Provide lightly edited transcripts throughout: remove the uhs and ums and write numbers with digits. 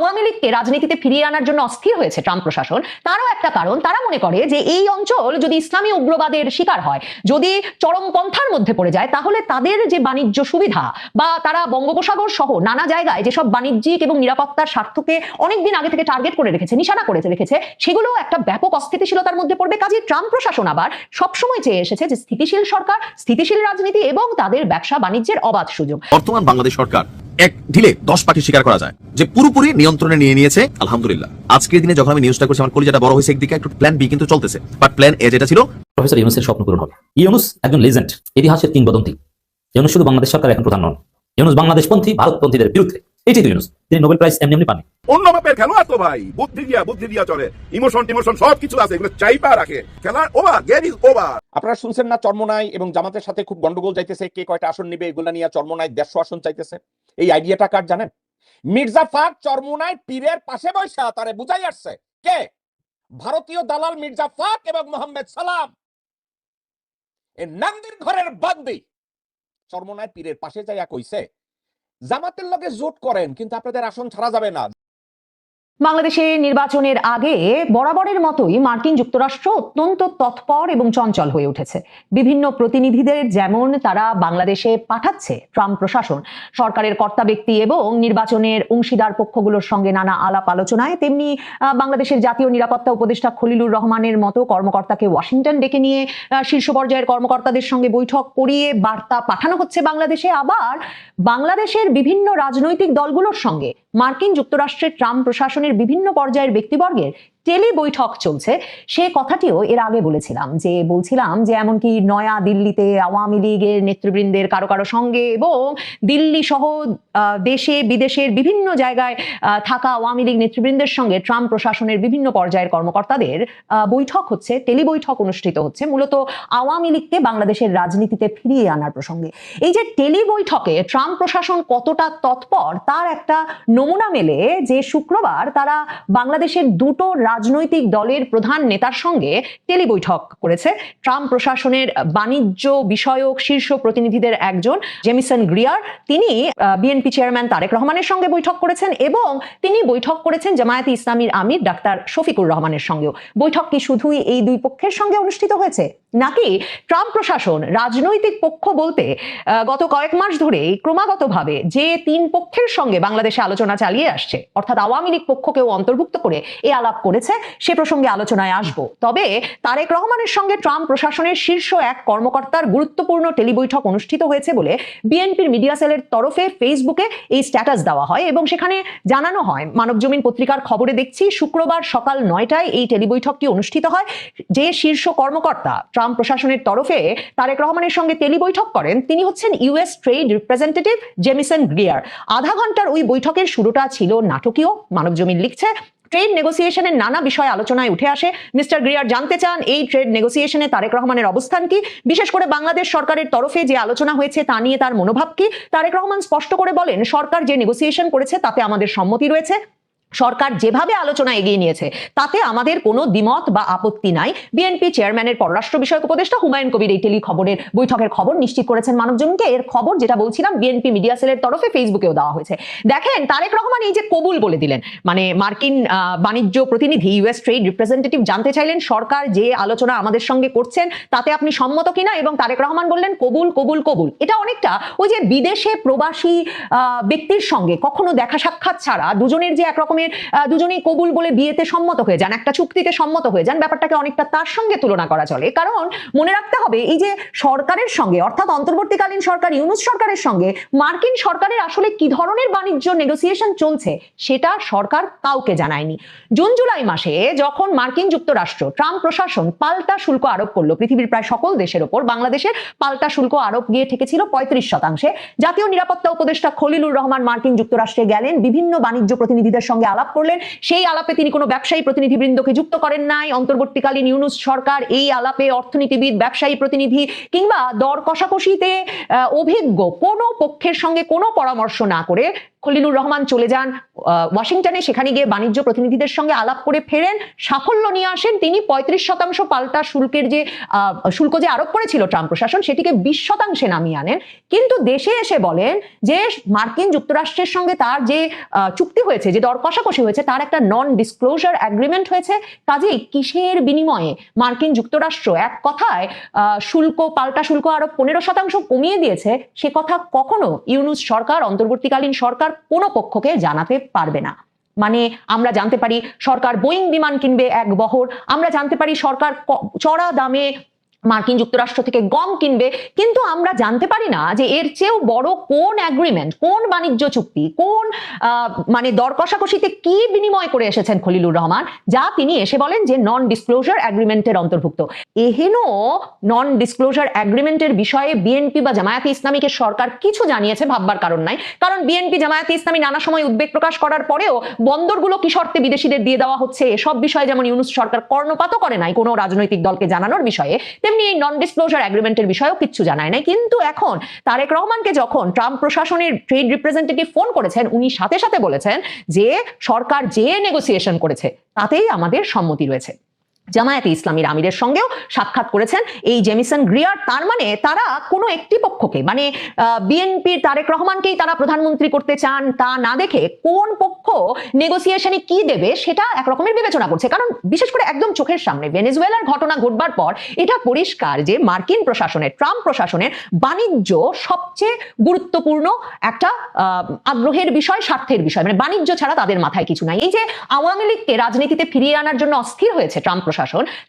আওয়ামী লীগকে রাজনীতিতে ফিরিয়ে আনার জন্য অস্থির হয়েছে ট্রাম্প প্রশাসন। তারও একটা কারণ, তারা মনে করে যে এই অঞ্চল যদি ইসলামী উগ্রবাদের শিকার হয়, যদি চরমপন্থার মধ্যে পড়ে যায়, তাহলে তাদের যে বাণিজ্য সুবিধা বা তারা বঙ্গোপসাগর সহ নানা জায়গায় যেসব বাণিজ্যিক এবং নিরাপত্তার স্বার্থকে অনেকদিন আগে থেকে টার্গেট করে রেখেছে, নিশানা করে রেখেছে, সেগুলো একটা ব্যাপক অস্থিতিশীলতার মধ্যে পড়বে। কাজে ট্রাম্প প্রশাসন আবার সবসময় চেয়ে এসেছে যে স্থিতিশীল সরকার, স্থিতিশীল রাজনীতি এবং তাদের ব্যবসা বাণিজ্যের অবাধ সুযোগ। বর্তমান বাংলাদেশ সরকার এক ঢিলে 10 পাখি শিকার করা যায় যে পুরোপুরি নিয়ন্ত্রণে নিয়ে নিয়েছে। আলহামদুলিল্লাহ আজকের দিনে যখন আমি নিউজটা করছি আমার কলিজাটা বড় হয়েছে একদিকে, একটু প্ল্যান বি কিন্তু চলতেছে, বাট প্ল্যান এ যেটা ছিল প্রফেসর ইউনূসের স্বপ্ন পূরণ হবে। ইউনূস একজন লেজেন্ড, ইতিহাসের কিংবদন্তি। ইউনূস শুধু বাংলাদেশ সরকার এখন প্রধান নন, ইউনূস বাংলাদেশপন্থী ভারতপন্থীদের বিরুদ্ধে। এটাই তো ইউনূস। তিনি নোবেল প্রাইজ এমনি পাননি। অন্য মাপের খেলোয়াড় তো ভাই, বুদ্ধি দিয়া চলে, ইমোশন সবকিছু আছে, এগুলো চাইপা রাখে। খেলার ওভার, গেম ইজ ওভার। আপনারা শুনছেন না চরমোনাই এবং জামাতের সাথে খুব গন্ডগোল যাইতেছে, কে কয়টা আসন নিবে এগুলা নিয়ে চরমোনাই 150 আসন চাইতেছে। এই আইডিয়াটা কার জানেন? মির্জা ফাক চরমোনাই পীরের পাশে বসা তারে বুঝাই আসছে কে? ভারতীয় দালাল মির্জা ফাক এবং মোহাম্মদ সালাম, এই নান্দির ঘরের বান্দি চরমোনাই পীরের পাশে যাইয়া কইছে জামাতের লগে জোট করেন কিন্তু আপনাদের আসন ছাড়া যাবে না। বাংলাদেশে নির্বাচনের আগে বরাবরের মতোই মার্কিন যুক্তরাষ্ট্র অত্যন্ত তৎপর এবং চঞ্চল হয়ে উঠেছে। বিভিন্ন প্রতিনিধিদের যেমন তারা বাংলাদেশে পাঠাচ্ছে ট্রাম্প প্রশাসন, সরকারের কর্তা ব্যক্তি এবং নির্বাচনের অংশীদার পক্ষগুলোর সঙ্গে নানা আলাপ আলোচনায়, তেমনি বাংলাদেশের জাতীয় নিরাপত্তা উপদেষ্টা খলিলুর রহমানের মতো কর্মকর্তাকে ওয়াশিংটন ডেকে নিয়ে শীর্ষ পর্যায়ের কর্মকর্তাদের সঙ্গে বৈঠক করিয়ে বার্তা পাঠানো হচ্ছে বাংলাদেশে। আবার বাংলাদেশের বিভিন্ন রাজনৈতিক দলগুলোর সঙ্গে মার্কিন যুক্তরাষ্ট্রের ট্রাম্প প্রশাসনের বিভিন্ন পর্যায়ের ব্যক্তিবর্গের টেলি বৈঠক চলছে। সে কথাটিও এর আগে বলছিলাম যে এমনকি নয়া দিল্লিতে আওয়ামী লীগের নেতৃবৃন্দের কারো কারো সঙ্গে এবং দিল্লি সহ দেশে বিদেশের বিভিন্ন জায়গায় থাকা আওয়ামী লীগ নেতৃবৃন্দের সঙ্গে ট্রাম্প প্রশাসনের বিভিন্ন পর্যায়ের কর্মকর্তাদের বৈঠক হচ্ছে, টেলি বৈঠক অনুষ্ঠিত হচ্ছে, মূলত আওয়ামী লীগকে বাংলাদেশের রাজনীতিতে ফিরিয়ে আনার প্রসঙ্গে। এই যে টেলি বৈঠকে ট্রাম্প প্রশাসন কতটা তৎপর তার একটা নমুনা মেলে যে শুক্রবার তারা বাংলাদেশের দুটো রাজনৈতিক দলের প্রধান নেতার সঙ্গে টেলি বৈঠক করেছে। ট্রাম্প প্রশাসনের বাণিজ্য বিষয়ক শীর্ষ প্রতিনিধিদের একজন জেমিসন গ্রিয়ার, তিনি বিএনপি চেয়ারম্যান তারেক রহমানের সঙ্গে বৈঠক করেছেন এবং তিনি বৈঠক করেছেন জামায়াতে ইসলামীর আমির ডাক্তার শফিকুর রহমানের সঙ্গেও। বৈঠক কি শুধুই এই দুই পক্ষের সঙ্গে অনুষ্ঠিত হয়েছে, নাকি ট্রাম্প প্রশাসন রাজনৈতিক পক্ষ বলতে গত কয়েক মাস ধরেই ক্রমাগতভাবে যে তিন পক্ষের সঙ্গে বাংলাদেশে আলোচনা চালিয়ে আসছে, অর্থাৎ আওয়ামী লীগ পক্ষকেও অন্তর্ভুক্ত করে এ আলাপ করেছে, সে প্রসঙ্গে আলোচনায় আসব। তবে তারেক রহমানের সঙ্গে ট্রাম্প প্রশাসনের শীর্ষ এক কর্মকর্তার গুরুত্বপূর্ণ টেলি বৈঠক অনুষ্ঠিত হয়েছে বলে বিএনপির মিডিয়া সেলের তরফে ফেসবুকে এই স্ট্যাটাস দেওয়া হয় এবং সেখানে জানানো হয়, মানবজমিন পত্রিকার খবরে দেখছি শুক্রবার সকাল 9টায় এই টেলি বৈঠকটি অনুষ্ঠিত হয়। যে শীর্ষ কর্মকর্তা ট্রাম্প প্রশাসনের তরফে তারেক রহমানের সঙ্গে টেলি বৈঠক করেন তিনি হচ্ছেন US trade representative Jamieson Greer. আধা ঘন্টার ওই বৈঠকের শুরুটা ছিল নাটকীয়। মানবজমিন লিখছে, ট্রেড নেগোসিয়েশনের নানা বিষয় আলোচনায় উঠে আসে। মিস্টার গ্রিয়ার জানতে চান এই ট্রেড নেগোসিয়েশনে তারেক রহমানের অবস্থান কি, বিশেষ করে বাংলাদেশ সরকারের তরফে যে আলোচনা হয়েছে তা নিয়ে তার মনোভাব কি। তারেক রহমান স্পষ্ট করে বলেন, সরকার যে নেগোসিয়েশন করেছে তাতে আমাদের সম্মতি রয়েছে, সরকার যেভাবে আলোচনা এগিয়ে নিয়েছে তাতে আমাদের কোনো দ্বিমত বা আপত্তি নাই। বিএনপি চেয়ারম্যানের পররাষ্ট্র বিষয়ক উপদেষ্টা হুমায়ুন কবির এই টেলি বৈঠকের খবর নিশ্চিত করেছেন মানবজমিনকে। এর খবর যেটা বলছিলাম বিএনপি মিডিয়া সেলের তরফে ফেসবুকেও দেওয়া হয়েছে। দেখেন, তারেক রহমান এই যে কবুল বলে দিলেন, মানে মার্কিন বাণিজ্য প্রতিনিধি ইউএস ট্রেড রিপ্রেজেন্টেটিভ জানতে চাইলেন সরকার যে আলোচনা আমাদের সঙ্গে করছেন তাতে আপনি সম্মত কিনা, এবং তারেক রহমান বললেন কবুল কবুল কবুল। এটা অনেকটা ওই যে বিদেশে প্রবাসী ব্যক্তির সঙ্গে কখনো দেখা সাক্ষাৎ ছাড়া দুজনের যে একরকমের দুজনেই কবুল বলে বিয়েতে সম্মত হয়ে যান, একটা চুক্তিতে সম্মত হয়ে যান, ব্যাপারটাকে অনেকটা তার সঙ্গে তুলনা করা চলে। কারণ মনে রাখতে হবে এই যে সরকারের সঙ্গে, অর্থাৎ অন্তর্বর্তীকালীন সরকার ইউনূস সরকারের সঙ্গে মার্কিন সরকারের আসলে কি ধরনের বাণিজ্য নেগোসিয়েশন চলছে সেটা সরকার কাউকে জানায়নি। জুন জুলাই মাসে যখন মার্কিন যুক্তরাষ্ট্র ট্রাম্প প্রশাসন পাল্টা শুল্ক আরোপ করলো পৃথিবীর প্রায় সকল দেশের ওপর, বাংলাদেশের পাল্টা শুল্ক আরোপ গিয়ে ঠেকেছিল 35%। জাতীয় নিরাপত্তা উপদেষ্টা খলিলুর রহমান মার্কিন যুক্তরাষ্ট্রে গেলেন, বিভিন্ন বাণিজ্য প্রতিনিধিদের সঙ্গে আলাপ করলেন। সেই আলাপে তিনি কোনো ব্যবসায়ী প্রতিনিধিবৃন্দকে যুক্ত করেন নাই। অন্তর্বর্তীকালীন ইউনূস সরকার এই আলাপে অর্থনীতিবিদ, ব্যবসায়ী প্রতিনিধি কিংবা দর কষাকষিতে অভিজ্ঞ কোনো পক্ষের সঙ্গে কোনো পরামর্শ না করে খলিলুর রহমান চলে যান ওয়াশিংটনে, সেখানে গিয়ে বাণিজ্য প্রতিনিধিদের সঙ্গে আলাপ করে ফেরেন, সাফল্য নিয়ে আসেন। তিনি 35% পাল্টা শুল্কের যে শুল্ক যে আরোপ করেছিল ট্রাম্প প্রশাসন, সেটিকে 20% নামিয়ে আনেন। কিন্তু দেশে এসে বলেন যে মার্কিন যুক্তরাষ্ট্রের সঙ্গে তার যে চুক্তি হয়েছে, যে দর কষাকষি হয়েছে, তার একটা নন ডিসক্লোজার এগ্রিমেন্ট হয়েছে। কাজেই কিসের বিনিময়ে মার্কিন যুক্তরাষ্ট্র এক কথায় পাল্টা শুল্ক আরো 15% কমিয়ে দিয়েছে, সে কথা কখনো ইউনূস সরকার, অন্তর্বর্তীকালীন সরকার কোনো পক্ষকে জানাতে পারবে না। মানে আমরা জানতে পারি সরকার বোয়িং বিমান কিনবে এক বহর, আমরা জানতে পারি সরকার চড়া দামে মার্কিন যুক্তরাষ্ট্র থেকে গম কিনবে, কিন্তু আমরা জানতে পারি না যে এর চেয়েও বড় কোন এগ্রিমেন্ট, কোন বাণিজ্য চুক্তি, কোন মানে দর কষাকষিতে কি বিনিময় করে এসেছেন খলিলুর রহমান, যা তিনি এসে বলেন যে নন ডিসক্লোজার এগ্রিমেন্টের অন্তর্ভুক্ত। এহেন নন ডিসক্লোজার এগ্রিমেন্টের বিষয়ে বিএনপি বা জামায়াতে ইসলামীকে সরকার কিছু জানিয়েছে ভাববার কারণ নাই, কারণ বিএনপি জামায়াতে ইসলামী নানা সময় উদ্বেগ প্রকাশ করার পরেও বন্দরগুলো কি শর্তে বিদেশিদের দিয়ে দেওয়া হচ্ছে এসব বিষয়ে যেমন ইউনূস সরকার কর্ণপাতও করে নাই কোনো রাজনৈতিক দলকে জানানোর বিষয়ে, তেমনি এই নন ডিসক্লোজার এগ্রিমেন্টের বিষয়েও কিচ্ছু জানায় নাই। কিন্তু এখন তারেক রহমানকে যখন ট্রাম্প প্রশাসনের ট্রেড রিপ্রেজেন্টেটিভ ফোন করেছেন, উনি সাথে সাথে বলেছেন যে সরকার যে নেগোসিয়েশন করেছে তাতেই আমাদের সম্মতি রয়েছে। জামায়াতে ইসলামীর আমিরের সঙ্গেও সাক্ষাৎ করেছেন এই জেমিসন গ্রিয়ার। তার মানে তারা কোনো একটি পক্ষকে, মানে বিএনপির তারেক রহমানকেই তারা প্রধানমন্ত্রী করতে চান তা না দেখে কোন পক্ষ নেগোসিয়েশনে কি দেবে সেটা একরকমের বিবেচনা করছে। কারণ বিশেষ করে একদম চোখের সামনে ভেনেজুয়েলার ঘটনা ঘটবার পর এটা পরিষ্কার যে মার্কিন প্রশাসনের, ট্রাম্প প্রশাসনের বাণিজ্য সবচেয়ে গুরুত্বপূর্ণ একটা আগ্রহের বিষয়, স্বার্থের বিষয়। মানে বাণিজ্য ছাড়া তাদের মাথায় কিছু নাই। এই যে আওয়ামী লীগকে রাজনীতিতে ফিরিয়ে আনার জন্য অস্থির হয়েছে ট্রাম্প প্রশাসন,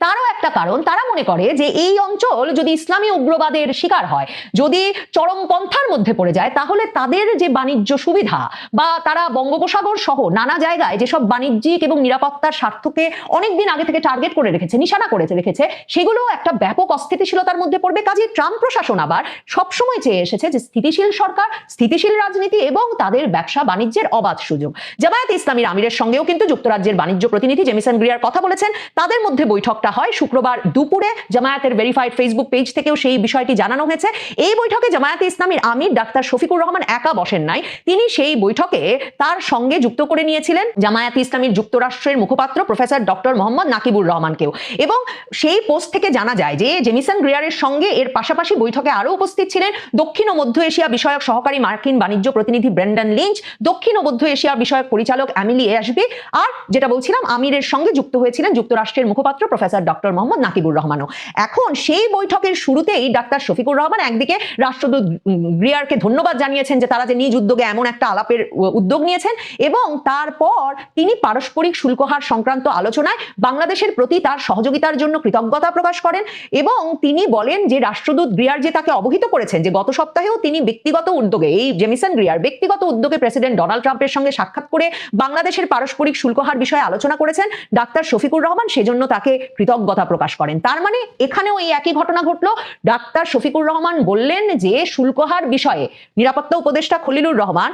তারও একটা কারণ, তারা মনে করে যে এই অঞ্চল যদি ইসলামী উগ্রবাদের শিকার হয়, যদি চরমপন্থার মধ্যে পড়ে যায়, তাহলে তাদের যে বাণিজ্য সুবিধা বা তারা বঙ্গোপসাগর সহ নানা জায়গায় যেসব বাণিজ্যিক এবং নিরাপত্তার স্বার্থকে অনেকদিন আগে থেকে টার্গেট করে রেখেছে, নিশানা করে রেখেছে, সেগুলো একটা ব্যাপক অস্থিতিশীলতার মধ্যে পড়বে। কাজে ট্রাম্প প্রশাসন আবার সবসময় চেয়ে এসেছে যে স্থিতিশীল সরকার, স্থিতিশীল রাজনীতি এবং তাদের ব্যবসা বাণিজ্যের অবাধ সুযোগ। জামায়াতে ইসলামীর আমিরের সঙ্গেও কিন্তু যুক্তরাজ্যের বাণিজ্য প্রতিনিধি জেমিসন গ্রিয়ার কথা বলেছেন। তাদের মধ্যে বৈঠকটা হয় শুক্রবার দুপুরে। জামায়াতের ভেরিফাইড ফেসবুক পেজ থেকেও সেই বিষয়টি জানানো হয়েছে। এই বৈঠকে জামায়াতে ইসলামীর আমির ডাক্তার শফিকুর রহমান একা বসেন নাই, তিনি সেই বৈঠকে তার সঙ্গে যুক্ত করে নিয়েছিলেন জামায়াতে ইসলামীর যুক্তরাষ্ট্রের মুখপাত্র প্রফেসর ডক্টর মোহাম্মদ নাকিবুর রহমানকেও। এবং সেই পোস্ট থেকে জানা যায় যে জেমিসন গ্রিয়ারের সঙ্গে এর পাশাপাশি বৈঠকে আরো উপস্থিত ছিলেন দক্ষিণ ও মধ্য এশিয়া বিষয়ক সহকারী মার্কিন বাণিজ্য প্রতিনিধি ব্রেন্ডন লিঞ্চ, দক্ষিণ ও মধ্য এশিয়া বিষয়ক পরিচালক এমিলি এশবি, আর যেটা বলছিলাম আমিরের সঙ্গে যুক্ত হয়েছিলেন যুক্তরাষ্ট্রের মুখপাত্র প্রফেসর ডক্টর মোহাম্মদ নাকিবুর রহমানও। এখন সেই বৈঠকের শুরুতেই ডাক্তার শফিকুর রহমান একদিকে রাষ্ট্রদূত গ্রিয়ারকে ধন্যবাদ জানিয়েছেন যে তারা যে নিজ উদ্যোগে এমন একটা আলাপের উদ্যোগ নিয়েছেন, এবং তারপর তিনি পারস্পরিক শুল্ক হার সংক্রান্ত আলোচনায় বাংলাদেশের প্রতি তার সহযোগিতার জন্য কৃতজ্ঞতা প্রকাশ করেন। এবং তিনি বলেন যে রাষ্ট্রদূত গ্রিয়ার যে তাকে অবহিত করেছেন যে গত সপ্তাহেও তিনি ব্যক্তিগত উদ্যোগে, এই জেমিসন গ্রিয়ার ব্যক্তিগত উদ্যোগে প্রেসিডেন্ট ডোনাল্ড ট্রাম্পের সঙ্গে সাক্ষাৎ করে বাংলাদেশের পারস্পরিক শুল্ক হার বিষয়ে আলোচনা করেছেন ডাক্তার শফিকুর রহমান, সেজন্য তাকে কৃতজ্ঞতা প্রকাশ করেন। তার মানে এখানেও এই একই ঘটনা ঘটলো। ডাক্তার শফিকুর রহমান বললেন যে শুল্কহার বিষয়ে নিরাপত্তা উপদেষ্টা খলিলুর রহমান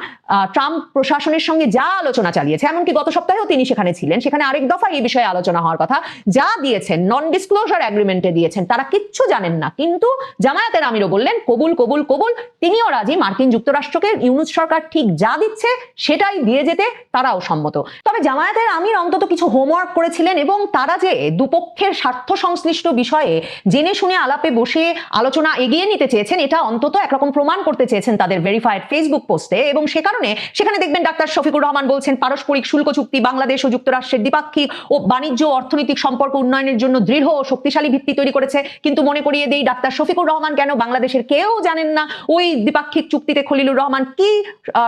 ট্রাম্প প্রশাসনের সঙ্গে যা আলোচনা চালিয়েছে, এমনকি গত সপ্তাহেও তিনি সেখানে ছিলেন, সেখানে আরেক দফা এই বিষয়ে আলোচনা হওয়ার কথা, যা দিয়েছেন নন ডিসক্লোজার এগ্রিমেন্টে দিয়েছেন, তারা কিচ্ছু জানেন না। কিন্তু জামায়াতের আমিরও বললেন কবুল কবুল কবুল, তিনিও রাজি, মার্কিন যুক্তরাষ্ট্রকে ইউনূস সরকার ঠিক যা দিচ্ছে সেটাই দিয়ে যেতে তারাও সম্মত। তবে জামায়াতের আমির অন্তত কিছু হোমওয়ার্ক করেছিলেন, এবং তারা যে দুপক্ষের স্বার্থ সংশ্লিষ্ট বিষয়ে জেনে শুনে আলাপে বসে আলোচনা এগিয়ে নিতে চেয়েছেন, এটা অন্তত একরকম প্রমাণ করতে চেয়েছেন তাদের ভেরিফাইড ফেসবুক পোস্টে। এবং সে কারণে সেখানে দেখবেন ডাক্তার শফিকুর রহমান বলছেন পারস্পরিক শুল্ক চুক্তি বাংলাদেশ ও যুক্তরাষ্ট্রের দ্বিপাক্ষিক ও বাণিজ্য অর্থনৈতিক সম্পর্ক উন্নয়নের জন্য দৃঢ় ও শক্তিশালী ভিত্তি তৈরি করেছে। কিন্তু মনে করিয়ে দেই, ডাক্তার শফিকুর রহমান কেন বাংলাদেশের কেউ জানেন না ওই দ্বিপাক্ষিক চুক্তিতে খলিলুর রহমান কি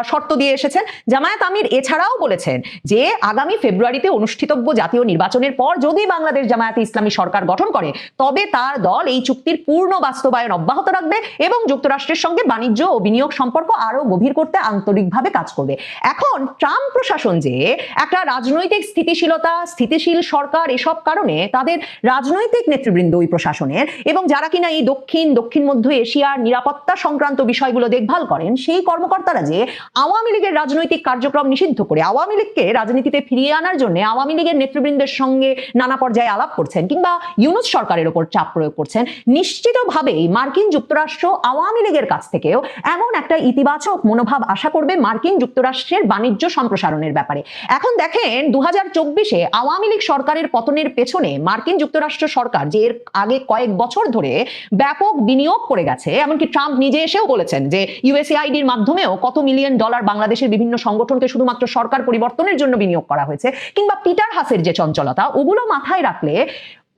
শর্ত দিয়ে এসেছেন। জামায়াত আমির এছাড়াও বলেছেন যে আগামী ফেব্রুয়ারিতে অনুষ্ঠিতব্য জাতীয় নির্বাচনের পর যদি বাংলাদেশ জামায়াতে ইসলামী সরকার গঠন করে, তবে তার দল এই চুক্তির পূর্ণ বাস্তবায়ন অব্যাহত রাখবে এবং যুক্তরাষ্ট্রের সঙ্গে বাণিজ্য ও বিনিয়োগ সম্পর্ক আরো গভীর করতে আন্তরিকভাবে কাজ করবে। এখন ট্রাম্প প্রশাসন যে একটা রাজনৈতিক স্থিতিশীলতা, স্থিতিশীল সরকার, এসব কারণে তাদের রাজনৈতিক নেতৃবৃন্দ ওই প্রশাসনের, এবং যারা কিনা এই দক্ষিণ মধ্য এশিয়ার নিরাপত্তা সংক্রান্ত বিষয়গুলো দেখভাল করেন, সেই কর্মকর্তারা যে আওয়ামী লীগের রাজনৈতিক কার্যক্রম নিষিদ্ধ করে আওয়ামী লীগকে রাজনীতিতে ফিরিয়ে আনার জন্য আওয়ামী লীগের নেতৃবৃন্দের সঙ্গে নানা পর্যায়ে পর্যায়ে আলাপ করছেন কিংবা ইউনূস সরকারের ওপর চাপ প্রয়োগ করছেন, নিশ্চিতভাবেই মার্কিন যুক্তরাষ্ট্র আওয়ামী লীগের কাছ থেকেও এমন একটা ইতিবাচক মনোভাব আশা করবে মার্কিন যুক্তরাষ্ট্রের বাণিজ্য সম্প্রসারণের ব্যাপারে। এখন দেখেন 2024-এ আওয়ামী লীগ সরকারের পতনের পেছনে মার্কিন যুক্তরাষ্ট্র সরকার যে এর আগে কয়েক বছর ধরে ব্যাপক বিনিয়োগ করে গেছে, এমনকি ট্রাম্প নিজে এসেও বলেছেন যে ইউএসএআইডির মাধ্যমেও কত মিলিয়ন ডলার বাংলাদেশের বিভিন্ন সংগঠনকে শুধুমাত্র সরকার পরিবর্তনের জন্য বিনিয়োগ করা হয়েছে, কিংবা পিটার হাসের যে চঞ্চলতা, ওগুলো মাথায় রাখলে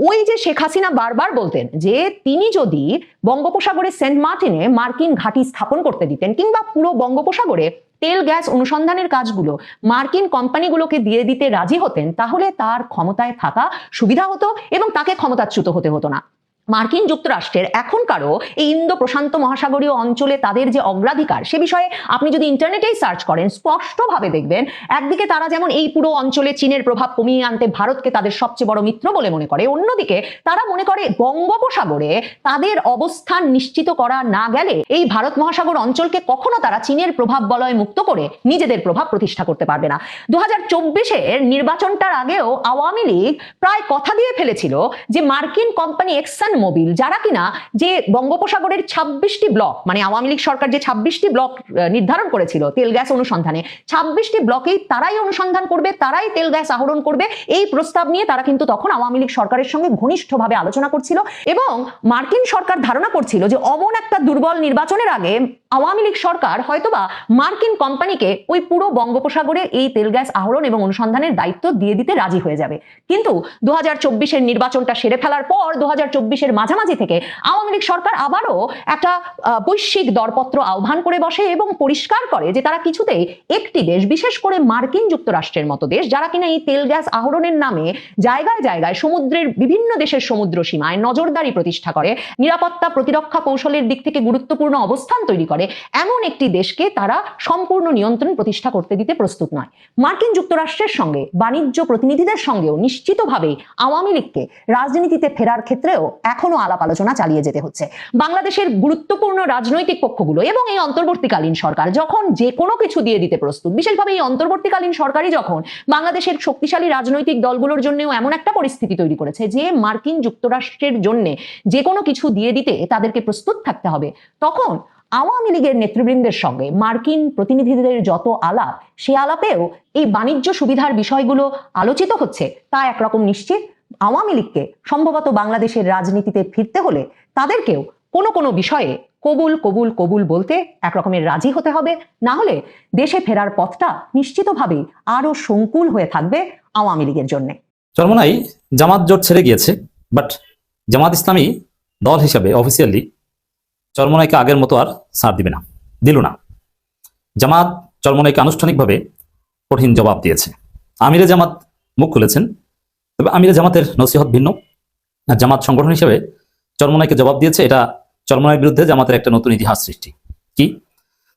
ওই যে শেখ হাসিনা বারবার বলতেন যে তিনি যদি বঙ্গোপসাগরের সেন্ট মার্টিনে মার্কিন ঘাঁটি স্থাপন করতে দিতেন কিংবা পুরো বঙ্গোপসাগরে তেল গ্যাস অনুসন্ধানের কাজগুলো মার্কিন কোম্পানিগুলোকে দিয়ে দিতে রাজি হতেন, তাহলে তার ক্ষমতায় থাকা সুবিধা হতো এবং তাকে ক্ষমতাচ্যুত হতে হতো না। মার্কিন যুক্তরাষ্ট্রের এখনকারও এই ইন্দো প্রশান্ত মহাসাগরীয় অঞ্চলে তাদের যে অগ্রাধিকার, সে বিষয়ে আপনি যদি ইন্টারনেটেই সার্চ করেন স্পষ্টভাবে দেখবেন, একদিকে তারা যেমন এই পুরো অঞ্চলে চীনের প্রভাব কমিয়ে আনতে ভারতকে তাদের সবচেয়ে বড় মিত্র বলে মনে করে, অন্যদিকে তারা মনে করে বঙ্গোপসাগরে তাদের অবস্থান নিশ্চিত করা না গেলে এই ভারত মহাসাগর অঞ্চলকে কখনো তারা চীনের প্রভাব বলয় মুক্ত করে নিজেদের প্রভাব প্রতিষ্ঠা করতে পারবে না। 2024-এর নির্বাচনটার আগেও আওয়ামী লীগ প্রায় কথা দিয়ে ফেলেছিল যে মার্কিন কোম্পানি এক্সন মোবিল, যারা কিনা যে বঙ্গোপসাগরের 26টি ব্লক, মানে আওয়ামী লীগ সরকার যে 26টি ব্লক নির্ধারণ করেছিল তেল গ্যাস অনুসন্ধানে, 26টি ব্লকেই তারাই অনুসন্ধান করবে, তারাই তেল গ্যাস আহরণ করবে, এই প্রস্তাব নিয়ে তারা কিন্তু তখন আওয়ামী লীগ সরকারের সঙ্গে ঘনিষ্ঠভাবে আলোচনা করছিল এবং মার্কিন সরকার ধারণা করছিল যে অমন একটা দুর্বল নির্বাচনের আগে আওয়ামী লীগ সরকার হয়তোবা মার্কিন কোম্পানিকে ওই পুরো বঙ্গোপসাগরে এই তেল গ্যাস আহরণ এবং অনুসন্ধানের দায়িত্ব দিয়ে দিতে রাজি হয়ে যাবে। কিন্তু 2024-এর নির্বাচনটা সেরে ফেলার পর 2024-এর মাঝামাঝি থেকে আওয়ামী লীগ সরকার আবারও একটা বৈশ্বিক দরপত্র আহ্বান করে বসে এবং পরিষ্কার করে যে তারা কিছুতেই একটি দেশ, বিশেষ করে মার্কিন যুক্তরাষ্ট্রের মতো দেশ, যারা কিনা এই তেল গ্যাস আহরণের নামে জায়গায় জায়গায় সমুদ্রের বিভিন্ন দেশের সমুদ্র সীমায় নজরদারি প্রতিষ্ঠা করে, নিরাপত্তা প্রতিরক্ষা কৌশলের দিক থেকে গুরুত্বপূর্ণ অবস্থান তৈরি করে, এমন একটি দেশকে তারা সম্পূর্ণ নিয়ন্ত্রণ প্রতিষ্ঠা করতে দিতে প্রস্তুত নয়। মার্কিন যুক্তরাষ্ট্রের সঙ্গে বাণিজ্য প্রতিনিধিদের সঙ্গেও নিশ্চিতভাবেই আওয়ামী লীগকে রাজনীতিতে ফেরার ক্ষেত্রেও এখনো আলাপ আলোচনা চালিয়ে যেতে হচ্ছে। বাংলাদেশের গুরুত্বপূর্ণ রাজনৈতিক পক্ষগুলো এবং এই অন্তর্বর্তীকালীন সরকার যখন যে কোনো কিছু দিয়ে দিতে প্রস্তুত, বিশেষভাবে এই অন্তর্বর্তীকালীন সরকারই যখন বাংলাদেশের শক্তিশালী রাজনৈতিক দলগুলোর জন্যও এমন একটা পরিস্থিতি তৈরি করেছে যে মার্কিন যুক্তরাষ্ট্রের জন্য যে কোনো কিছু দিয়ে দিতে তাদেরকে প্রস্তুত থাকতে হবে, তখন আওয়ামী লীগের নেতৃবৃন্দের সঙ্গে মার্কিন প্রতিনিধিদের যত আলাপ, সে আলাপেও এই বাণিজ্য সুবিধার বিষয়গুলো আলোচিত হচ্ছে, তা একরকম নিশ্চিত আওয়ামী লীগকে সম্ভবত বাংলাদেশের রাজনীতিতে ফিরতে হলে তাদেরকেও কোনো কোনো বিষয়ে কবুল কবুল কবুল বলতে একরকমের রাজি হতে হবে, না হলে দেশে ফেরার পথটা নিশ্চিতভাবেই আরো সংকুল হয়ে থাকবে আওয়ামী লীগের জন্য। চরমোনাই জামাত জোট ছেড়ে গিয়েছে, বাট জামাত ইসলামী দল হিসাবে অফিসিয়ালি চরমোনাইকে আগের মতো আর ছাড় দিবে না, দিল না। জামাত চরমোনাইকে আনুষ্ঠানিকভাবে কঠিন জবাব দিয়েছে। আমিরে জামাত মুখ খুলেছেন, তবে আমিরে জামাতের নসিহত ভিন্ন। আর জামাত সংগঠন হিসেবে চরমোনাইকে জবাব দিয়েছে, এটা চরমোনাইয়ের বিরুদ্ধে জামাতের একটা নতুন ইতিহাস সৃষ্টি। কি?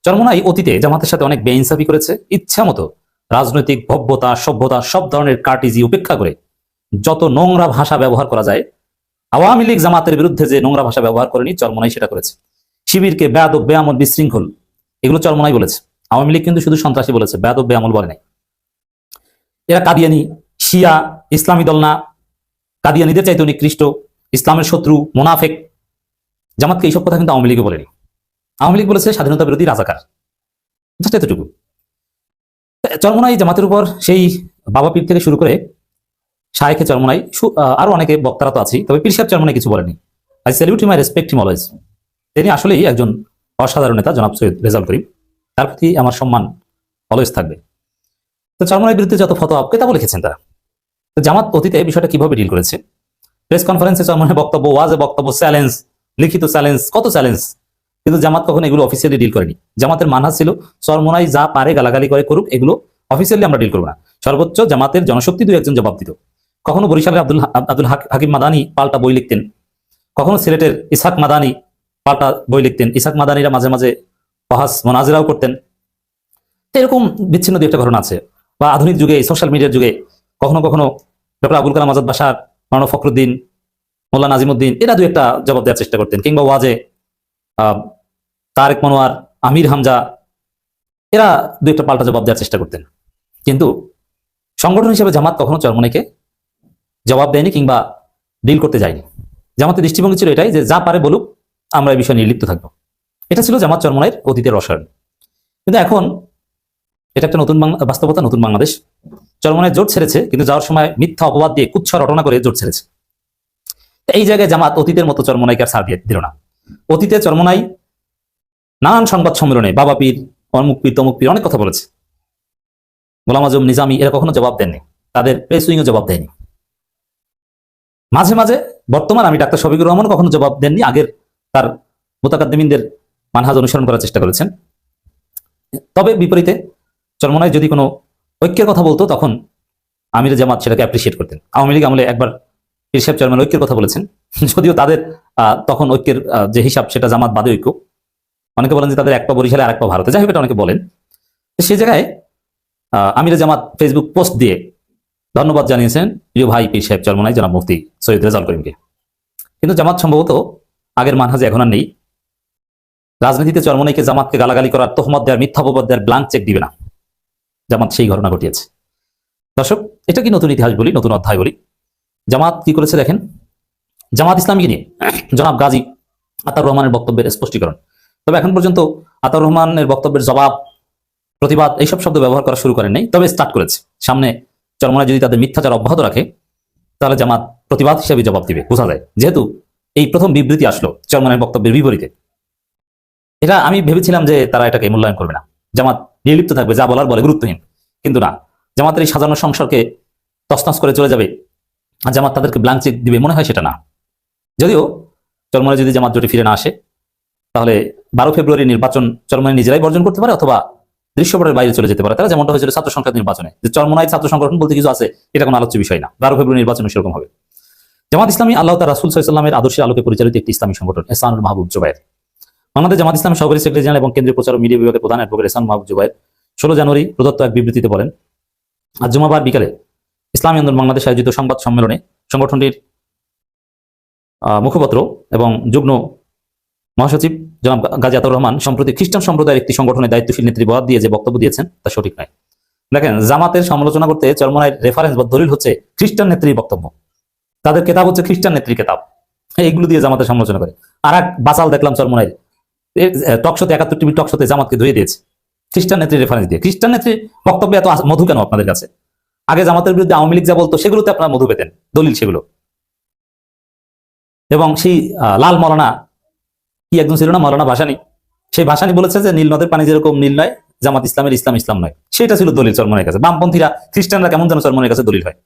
চরমোনাই অতীতে জামাতের সাথে অনেক বেইনসাফি করেছে, ইচ্ছা মতো রাজনৈতিক ভব্যতা, সভ্যতা, সব ধরনের কার্টিজি উপেক্ষা করে যত নোংরা ভাষা ব্যবহার করা যায়, আওয়ামী লীগ জামাতের বিরুদ্ধে যে নোংরা ভাষা ব্যবহার করেনি, চরমোনাই সেটা করেছে। শিবিরকে বেয়াদব, বেআমল, বিশৃঙ্খল, এগুলো চরমোনাই বলেছে। আওয়ামী লীগ কিন্তু শুধু সন্ত্রাসী বলেছে, বেয়াদব, বেআমল বলে নাই। এরা কাদিয়ানি, শিয়া, ইসলামী দল না, কাদিয়ানিদের চাইতে নিকৃষ্ট, ইসলামের শত্রু, মোনাফেক। জামাতকে এইসব কথা কিন্তু আওয়ামী লীগে বলেনি। আওয়ামী লীগ বলেছে স্বাধীনতা বিরোধী রাজাকার, জাস্ট এতটুকু। চরমোনাই জামাতের উপর সেই বাবা পীর থেকে শুরু করে শায়েখে চরমোনাই, আরো অনেকে বক্তারা তো আছি, তবে পীর সাহেব চরমোনাই কিছু বলেনি। I salute him, I respect him always. তিনি আসলেই একজন অসাধারণ নেতা, জনাব সৈয়দ রেজাউল করিম, তার প্রতি আমার সম্মান অলওয়েজ থাকবে। তো চরমোনাইয়ের বিরুদ্ধে যত ফতোয়া, কেতাবও লিখেছেন তারা। তো জামাত অতীতে বিষয়টা কিভাবে ডিল করেছে, প্রেস কনফারেন্সে চরমোনাই বক্তব্য, ওয়াজে বক্তব্য, চ্যালেঞ্জ, লিখিত চ্যালেঞ্জ, কত চ্যালেঞ্জ, কিন্তু জামাত কখনো এগুলো অফিসিয়ালি ডিল করেনি। জামাতের মানহাজ ছিল চরমোনাই যা পারে গালাগালি করে করুক, এগুলো অফিসিয়ালি আমরা ডিল করবো না। সর্বোচ্চ জামাতের জনশক্তি দুই একজন জবাব দিত। কখনো বরিশালের আব্দুল হাকিম মাদানি পাল্টা বই লিখতেন, কখনো সিলেটের ইসহাক মাদানি পাল্টা বই লিখতেন। ইসহাক মাদানিরা মাঝে মাঝে বহাস মোনাজিরাও করতেন। এরকম বিচ্ছিন্ন দু একটা ঘটনা আছে। বা আধুনিক যুগে, সোশ্যাল মিডিয়ার যুগে কখনো কখনো ডক্টর আবুল কালাম আজাদ বাশার, মাওলানা ফখরুদ্দিন, মোল্লা নাজিমুদ্দিন এরা দু একটা জবাব দেওয়ার চেষ্টা করতেন, কিংবা ওয়াজে তারেক মনোয়ার, আমির হামজা এরা দু একটা পাল্টা জবাব দেওয়ার চেষ্টা করতেন। কিন্তু সংগঠন হিসেবে জামাত কখনো চরমোনাইকে জবাব দেয়নি কিংবা ডিল করতে যায়নি। জামাতের দৃষ্টিভঙ্গি ছিল এটাই যে যা পারে বলুক, আমরা এই বিষয়ে নির্লিপ্ত থাকবো। এটা ছিল জামাত চরমনাইয়ের অতীতের রসায়ন। কিন্তু এখন এটা একটা নতুন বাস্তবতা, নতুন বাংলাদেশ। চরমনাই জোট ছেড়েছে, কিন্তু যাওয়ার সময় মিথ্যা অপবাদ দিয়ে কুচ্ছা রটনা করে জোট ছেড়েছে। এই জায়গায় জামাত অতীতের মতো চরমনাইকে আর ছাড় দিয়ে দিল না। অতীতে চরমনাই নানান সংবাদ সম্মেলনে বাবা পীর, অমুক পীর, তমুক পীর অনেক কথা বলেছে। গোলাম আজম, নিজামী এরা কখনো জবাব দেননি, তাদের প্রেস উইংও জবাব দেয়নি। মাঝে মাঝে বর্তমান আমি ডাক্তার শফিকুর রহমান কখনো জবাব দেননি, আগের তার মুতাকাদ্দিমিনদের মানহাজ অনুসরণ করার চেষ্টা করেছেন। তবে বিপরীতে চরমনাই যদি কোনো ঐক্যের কথা বলতো তখন আমিরে জামাত সেটাকে অ্যাপ্রিসিয়েট করতেন। আওয়ামী লীগ আমলে একবার পীর সাহেব চরমনাই ঐক্যের কথা বলেছেন, যদিও তাদের তখন ঐক্যের যে হিসাব সেটা জামাত বাদে ঐক্য। অনেকে বলেন যে তাদের এক পা বরিশালে আর এক পা ভারতে, যাই হোক এটা অনেকে বলেন। সেই জায়গায় আমিরে জামাত ফেসবুক পোস্ট দিয়ে ধন্যবাদ জানিয়েছেন প্রিয় ভাই পীর সাহেব চরমনাই জনাব মুফতি সৈয়দ রেজাউল করিমকে। কিন্তু জামাত সম্ভবত আগের মানহাজে এখন আর নেই। রাজনীতিতে চরমনাইকে জামাতকে গালাগালি করার, তহমত দেওয়ার, মিথ্যা অপবাদ দেওয়ার ব্ল্যাঙ্ক চেক দিবে না। জামাত সেই ঘটনা ঘটিয়েছে। দর্শক, এটা কি নতুন ইতিহাস বলি, নতুন অধ্যায় বলি। জামাত কি করেছে দেখেন। জামাত ইসলামীকে নিয়ে জনাব গাজী আতাউর রহমানের বক্তব্যের স্পষ্টীকরণ। তবে এখন পর্যন্ত আতাউর রহমানের বক্তব্যের জবাব, প্রতিবাদ এইসব শব্দ ব্যবহার করা শুরু করেন নাই, তবে স্টার্ট করেছে। সামনে চরমনাই যদি তাদের মিথ্যাচার অব্যাহত রাখে তাহলে জামাত প্রতিবাদ হিসেবে জবাব দিবে, বোঝা যায়। যেহেতু এই প্রথম বিবৃতি আসলো চরমনাইয়ের বক্তব্যের বিপরীতে, এটা আমি ভেবেছিলাম যে তারা এটাকে মূল্যায়ন করবে না, জামাত নির্লিপ্ত থাকবে, যা বলার বলে, গুরুত্বহীন। কিন্তু না, জামাতের এই সাজানো সংসারকে তছনছ করে চলে যাবে আর জামাত তাদেরকে ব্ল্যাঙ্ক চেক দিবে, মনে হয় সেটা না। যদিও চরমনাই যদি জামাত জোটে ফিরে না আসে তাহলে 12 ফেব্রুয়ারি নির্বাচন চরমনাই নিজেরাই বর্জন করতে পারে অথবা দৃশ্যপটের বাইরে চলে যেতে পারে। তারা যেমনটা হয়েছিল ছাত্র সংসদ নির্বাচনে, যে চরমনাই ছাত্র সংগঠন বলতে কিছু আছে, এটা কোনো আলোচ্য বিষয় না। 12 ফেব্রুয়ারি নির্বাচন সেরকম হবে। জামাত ইসলামী আল্লাহ তাআলা রাসূল সাল্লাল্লাহু আলাইহি ওয়াসাল্লামের আদর্শের আলোকে পরিচালিত একটি ইসলামী সংগঠন। এহসানুল মাহবুব জুবায়ের বাংলাদেশ জামাত ইসলামী সহকারী সেক্রেটারি জেনারেল এবং কেন্দ্রীয় প্রচার ও মিডিয়া বিভাগের প্রধান অ্যাডভোকেট এহসানুল মাহবুব জুবায়ের 16 জানুয়ারি প্রদত্ত এক বিবৃতিতে বলেন, আজ জুমাবার বিকালে ইসলামী আন্দোলন বাংলাদেশ আয়োজিত সংবাদ সম্মেলনে সংগঠনটির মুখপাত্র এবং যুগ্ম মহাসচিব জনাব গাজী আতাউর রহমান সম্প্রতি খ্রিস্টান সম্প্রদায়ের একটি সংগঠনের দায়িত্বশীল নেত্রী বরাদ দিয়ে যে বক্তব্য দিয়েছেন তা সঠিক নয়। দেখেন, জামাতের সমালোচনা করতে চরমনাইয়ের রেফারেন্স বা দলিল হচ্ছে খ্রিস্টান নেত্রীর বক্তব্য, তাদের কেতাব হচ্ছে খ্রিস্টান নেত্রীর কেতাব, এইগুলো দিয়ে জামাতের সমালোচনা করে। আর এক বাচাল দেখলাম চরমনাইয়ের টকশোতে, 71 টিভি টকশোতে জামাতকে ধুয়ে দিয়েছে খ্রিস্টান নেত্রীর রেফারেন্স দিয়ে। খ্রিস্টান নেত্রীর বক্তব্য এত মধু কেন আপনাদের কাছে? আগে জামাতের বিরুদ্ধে আওয়ামী লীগ যা বলতো সেগুলোতে আপনারা মধু পেতেন, দলিল সেগুলো। এবং সেই লাল মৌলানা কি একজন ছিল না, মৌলানা ভাসানী, সেই ভাসানী বলেছে যে নীল নদের পানি যেরকম নীল নয়, জামাত ইসলামের ইসলাম ইসলাম নয়। সেটা ছিল দলিল চরমনাইয়ের কাছে। বামপন্থীরা, খ্রিস্টানরা কেমন যেন চরমনাইয়ের কাছে দলিল হয়।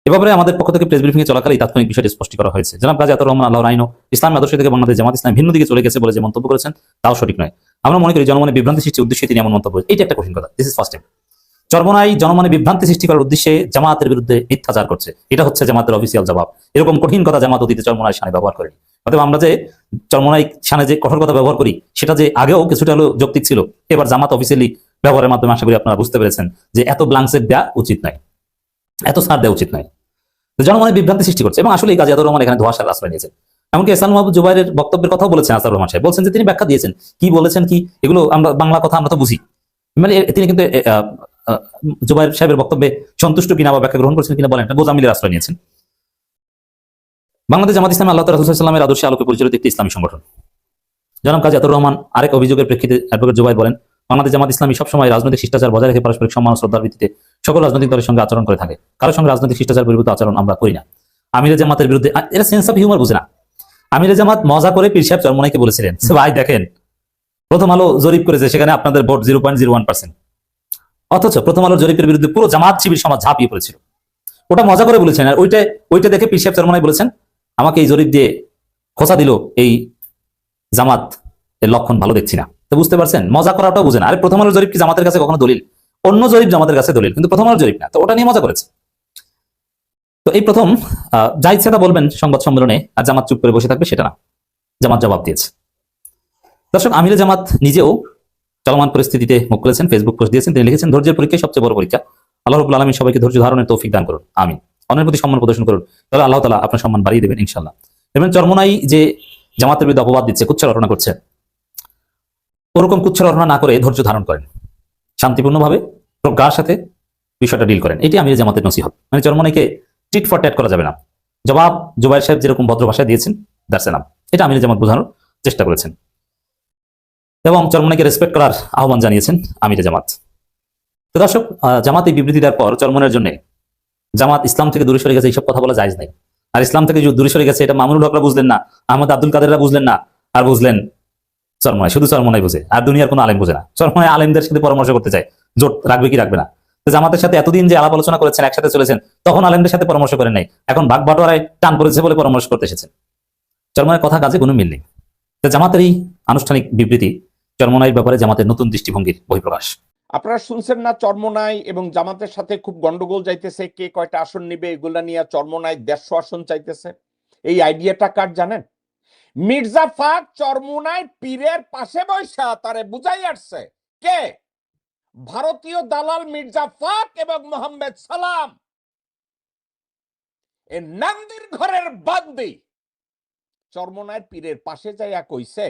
এভাবে আমাদের পক্ষ থেকে প্রেস ব্রিফিং এ চলাকালে তাৎক্ষণিক বিষয়টি স্পষ্ট করা হয়েছে। জনাব গাজী আতাউর রহমান আল্লাহর আইন ও ইসলামী আদর্শ থেকে বাংলাদেশ জামাত ইসলাম ভিন্ন দিকে চলে গেছে বলে যে মন্তব্য করেছেন তাও সঠিক নয়। আমরা মনে করি জনমনে বিভ্রান্তি সৃষ্টির উদ্দেশ্যে তিনি এমন মন্তব্য, এটা একটা কঠিন কথা। This is first time Charmonai জনমনে বিভ্রান্তি সৃষ্টি করার উদ্দেশ্যে জামাতের বিরুদ্ধে মিথ্যাচার করছে, এটা হচ্ছে জামাতের অফিসিয়াল জবাব। এরকম কঠিন কথা জামাত অতীতে চরমনাই শানে ব্যবহার করেনি। অতএব আমরা যে চরমনাই শানে যে কঠোর কথা ব্যবহার করি সেটা যে আগেও কিছুটা হলেও যৌক্তিক ছিল, এবার জামাত অফিসিয়ালি ব্যবহারের মাধ্যমে আশা করি আপনারা বুঝতে পেরেছেন যে এত ব্ল্যাঙ্কসেট দেওয়া উচিত নয়, এত ছাড় দেওয়া উচিত নয়। জনমনে বিভ্রান্তি সৃষ্টি করছে এবং আসলে গাজী আতাউর রহমান এখানে ধোঁয়াশার আশ্রয় নিয়েছেন। এমনকি এহসানুল মাহবুব জুবায়ের বক্তব্যের কথাও বলেছেন আতাউর রহমান সাহেব, বলছেন যে তিনি ব্যাখ্যা দিয়েছেন, কি বলেছেন কি এগুলো আমরা বাংলা কথা আমরা তো বুঝি, মানে তিনি কিন্তু জুবায়ের সাহেবের বক্তব্যে সন্তুষ্ট কিনা বা ব্যাখ্যা গ্রহণ করছেন কিনা বলেন, গোজামিলের আশ্রয় নিয়েছেন। বাংলাদেশ জামাত ইসলামী আল্লাহ তাআলা রাসূল সাল্লাল্লাহু আলাইহি ওয়াসাল্লামের আদর্শে আলোকে পরিচালিত একটি ইসলামী সংগঠন। জনাব গাজী আতাউর রহমান আরেক অভিযোগের প্রেক্ষিতে অ্যাডভোকেট জুবায়ের বলেন, বাংলাদেশ জামাত ইসলামী সবসময় রাজনৈতিক শিষ্টাচার বজায় রেখে পারস্পরিক সম্মান ও শ্রদ্ধার ভিত্তিতে সকল রাজনৈতিক দলের সঙ্গে আচরণ করে থাকে। কারোর সঙ্গে রাজনৈতিক শিষ্টাচার বহির্ভূত আচরণ আমরা করি না। আমিরে জামাতের বিরুদ্ধে এরা সেন্স অফ হিউমার বুঝে না। আমিরে জামাত মজা করে পীর সাহেব চরমনাইকে বলেছিলেন, ভাই দেখেন প্রথম আলো জরিপ করেছে, সেখানে আপনাদের ভোট 0.01%। অথচ প্রথম আলোর জরিপের বিরুদ্ধে পুরো জামাত শিবির সমাজ ঝাঁপিয়ে পড়েছিল। ওটা মজা করে বলেছেন। আর ওইটা দেখে পীর সাহেব চরমনাই বলেছেন, আমাকে এই জরিপ দিয়ে খোঁচা দিল, এই জামাত এর লক্ষণ ভালো দেখছি না। তো বুঝতে পারছেন, মজা করাটাও বুঝে না। আরে প্রথম আলোর জরিপ কি জামাতের কাছে কখনো দলিল? অন্য জরিপ জামাতের কাছে দলিল, কিন্তু প্রথম আলোর জরিপ না। তো ওটা নিয়ে মজা করেছে। তো এই প্রথম যা ইচ্ছা তা বলবেন সংবাদ সম্মেলনে, আর জামাত চুপ করে বসে থাকবে সেটা না, জামাত জবাব দিয়েছে। দর্শক, আমিরে জামাত নিজেও চলমান পরিস্থিতিতে মুখ খুলেছেন, ফেসবুক পোস্ট দিয়েছেন। তিনি লিখেছেন, ধৈর্যের পরীক্ষায় সবচেয়ে বড় পরীক্ষা। আল্লাহ রাব্বুল আলামিন সবাইকে ধৈর্য ধারণের তৌফিক দান করুন, আমিন। অন্যের প্রতি সম্মান প্রদর্শন করুন, তাহলে আল্লাহ তাআলা আপনার সম্মান বাড়িয়ে দেবেন ইনশাআল্লাহ। এবং চরমনাই যে জামাতের বিরুদ্ধে অপবাদ দিচ্ছে, কুচ্ছা রটনা করছে, ওরকম কুচ্ছা রটনা না করে ধৈর্য ধারণ করেন, শান্তিপূর্ণভাবে প্রজ্ঞার সাথে বিষয়টা ডিল করেন। এটি আমিরে জামাতের নসিহত। মানে চরমনাইকে টিট ফর ট্যাট করা যাবে না। জবাব জুবাইর সাহেব যেরকম ভদ্র ভাষায় দিয়েছেন, দ্যাটস এনাফ। এটা আমির জামাত বোঝানোর চেষ্টা করেছেন এবং চরমনাইকে রেসপেক্ট করার আহ্বান জানিয়েছেন আমির জামাত। তো দর্শক, জামাত এই বিবৃতি দেওয়ার পর চরমনের জন্য জামাত ইসলাম থেকে দূরে সরে গেছে, এইসব কথা বলা জায়েজ নাই। আর ইসলাম থেকে যে দূরে সরে গেছে এটা মামুনুল হকরা বুঝলেন না, আহমদ আব্দুল কাদেররা বুঝলেন না, আর বুঝলেন চরমনাই। শুধু চরমনাই বুঝে, আর দুনিয়ার কোনো আলেম বুঝে না। চরমনাই আলেমদের সাথে পরামর্শ করতে চায় জোট রাখবে কি রাখবে না। তো জামাতের সাথে এতদিন যে আলাপ আলোচনা করেছেন, একসাথে চলেছেন, তখন আলেমদের সাথে পরামর্শ করেন নাই, এখন ভাগ বাটোয়ারায় টান পড়েছে বলে পরামর্শ করতে এসেছেন। চরমনাইয়ের কথা কাজে কোনো মিল নেই। তো জামাতের এই আনুষ্ঠানিক বিবৃতি চরমনাইয়ের ব্যাপারে জামাতের নতুন দৃষ্টিভঙ্গির বহিঃপ্রকাশ। আপনারা শুনছেন না, চরমনাই এবং জামাতের সাথে খুব গন্ডগোল যাইতেছে, কে কয়টা আসন নিবে এগুলা নিয়ে চরমনাই 150 আসন চাইতেছে। এই আইডিয়াটা কার জানেন? মির্জা ফাক চরমনাই পীরের পাশে বৈশা তারে বুঝাই আসছে। কে? ভারতীয় দালাল মির্জা ফাক এবং মোহাম্মদ সালাম, এ নান্দির ঘরের বান্দি চরমনাই পীরের পাশে যাইয়া কইছে,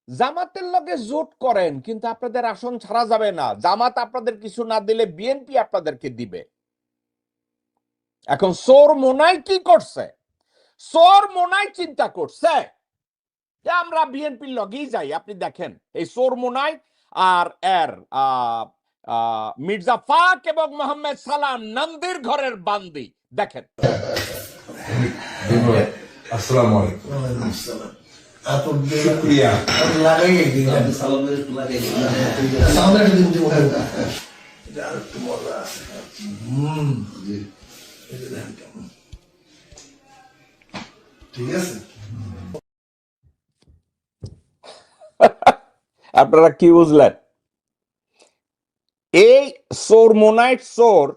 জামাতের লগে জোট করেন কিন্তু আপনাদের আসন ছাড়া যাবে না, জামাত আপনাদের কিছু না দিলে বিএনপি আপনাদেরকে দিবে। এখন সোর মোনাই কি করছে? সোর মোনাই চিন্তা করছে যে আমরা বিএনপির লগেই যাই। আপনি দেখেন এই সোর মোনাই আর এর মির্জা ফাক এবং মোহাম্মদ সালাম নন্দির ঘরের বান্দি। দেখেন, আসসালামু আলাইকুম। শুকরিয়া। ঠিক আছে, আপনারা কি বুঝলেন? এই সোর মোনাইট সোর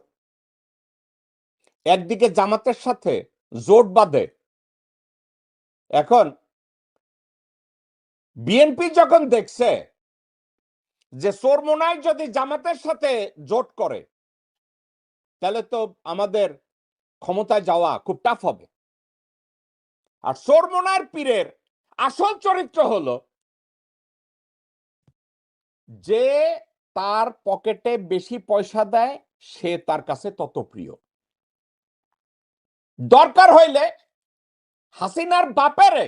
একদিকে জামাতের সাথে জোট বাঁধে। এখন বিএনপি যখন দেখছে যে সোর মোনাইট যদি জামাতের সাথে জোট করে তাহলে তো আমাদের ক্ষমতায় যাওয়া খুব টাফ হবে। আর সোর মোনাইট পীরের আসল চরিত্র হলো যে তার পকেটে বেশি পয়সা দেয় সে তার কাছে তত প্রিয়। দরকার হইলে হাসিনার বাপেরে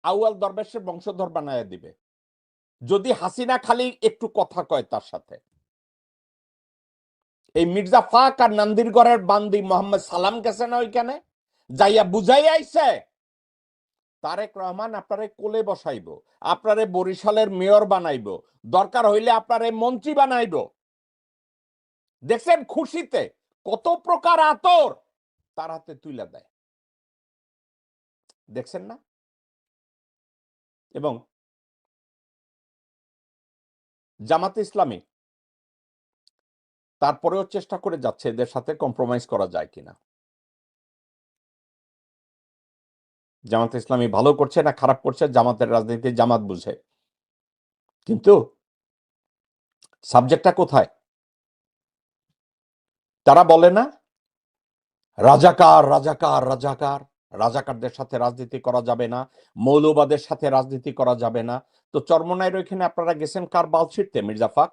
আউয়াল দরবেশের বংশধর বানায় দিবে যদি হাসিনা খালি একটু কথা কয় তার সাথে। এই মির্জা ফাক আর নন্দিরগড়ের বান্দি মোহাম্মদ সালাম গেছে না ওইখানে, যাইয়া বুঝাই আইছে তারেক রহমান আপনারে কোলে বসাইব, আপনারে বরিশালের মেয়র বানাইব, দরকার হইলে আপনারে মন্ত্রী বানাইব। দেখছেন খুশিতে কত প্রকার আতর তার হাতে তুলে দেয়, দেখছেন না? এবং জামাতে ইসলামী তারপরেও চেষ্টা করে যাচ্ছে এদের সাথে কম্প্রোমাইজ করা যায় কিনা। জামাতে ইসলামী ভালো করছে না খারাপ করছে জামাতের রাজনীতি জামাত বুঝে, কিন্তু সাবজেক্টটা কোথায়? তারা বলে না রাজাকার রাজাকার রাজাকার, রাজাকারদের সাথে রাজনীতি করা যাবে না, মৌলবাদের সাথে রাজনীতি করা যাবে না। তো চরমনাইয়ের ওইখানে আপনারা গেছেন কার বাল ছিঁড়তে? মির্জা ফাক।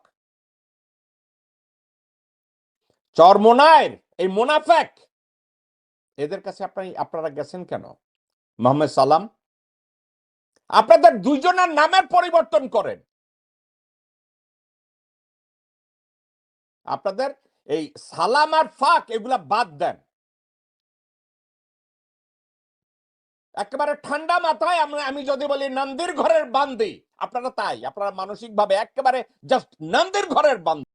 চরমনাইয়ের এই মুনাফেক এদের কাছে আপনারা গেছেন কেন? মোহাম্মদ সালাম, আপনাদের দুইজনের নামের পরিবর্তন করেন। আপনাদের এই সালাম আর ফাক এগুলা বাদ দেন। একেবারে ঠান্ডা মাথায় আমি যদি বলি নন্দির ঘরের বান্দি, আপনারা তাই, আপনারা মানসিক ভাবে একেবারে জাস্ট নন্দির ঘরের বান্দি।